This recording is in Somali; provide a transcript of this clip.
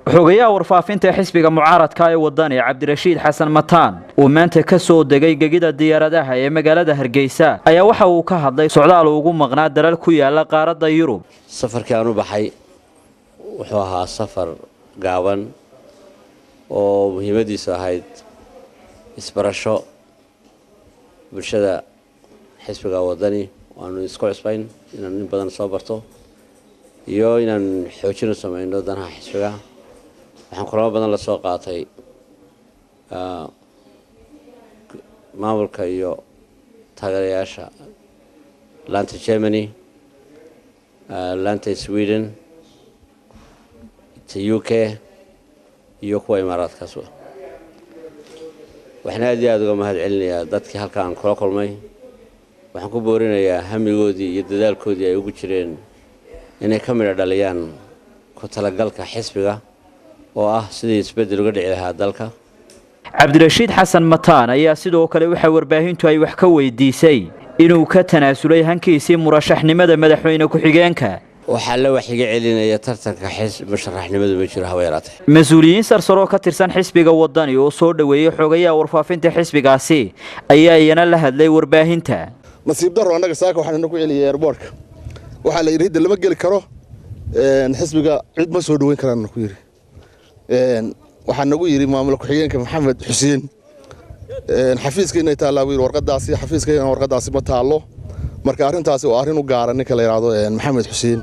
xogayaha warfaafinta xisbiga mucaaradka ee wadani Cabdirashiid Xasan Mataan oo maanta ka soo degay gegida diyaaradaha ee magaalada Hargeysa ayaa waxa uu ka hadlay socdaal ugu maqnaa dalal ku yaala qaaradda Yurub. safarkii aanu baxay wuxuu ahaa safar gaaban oo muhiimadiisu ahayd isbarasho bulshada xisbiga wadani waanu isku cusbayn inaan in badan soo barto iyo inaan xoojin u sameeyno danaha xisbiga. waxaan kulamo badan la soo qaatay maamulka iyo taageerayaasha laanta Germany, laanta Sweden, UK iyo kuwa Imaaraadkaas. waxaan aad iyo aad uga mahadcelinayaa dadkii halkaan kula kulmay. waxaan ku boorinayaa hamigoodii iyo dadaalkoodii ay ugu jireen inay ka midho dhaliyaan ku talagalka xisbiga oo ah sidii isbedel uga dhici lahaa dalka. Cabdirashiid Xasan Mataan ayaa sidoo kale waxa warbaahintu ay wax ka weydiisay inuu ka tanaasulay hankiisii murashaxnimada madaxweyne ku xigeenka. waxaa la waxiga celinaya tartanka musharaxnimadu ma jiro haweeraatay. mas'uuliyiin sarsaro ka tirsan xisbiga wadani oo soo dhaweeyay xogayaha warfaafinta xisbigaasi ayaa iyana la hadlay warbaahinta. nasiib darro anaga saaka waxaan ku celiyay airportka waxa la yiri lama gali karo xisbiga cid ma soo dhaweyn karaan ku yiri waxaan nagu yiri maamul ku xigeenka Maxamed Xuseen xafiiskeenay taala wiil warqadaasi xafiiskeenay warqadaasi ma taalo marka arintaasi waa arin u gaaran ninka la yiraahdo Maxamed Xuseen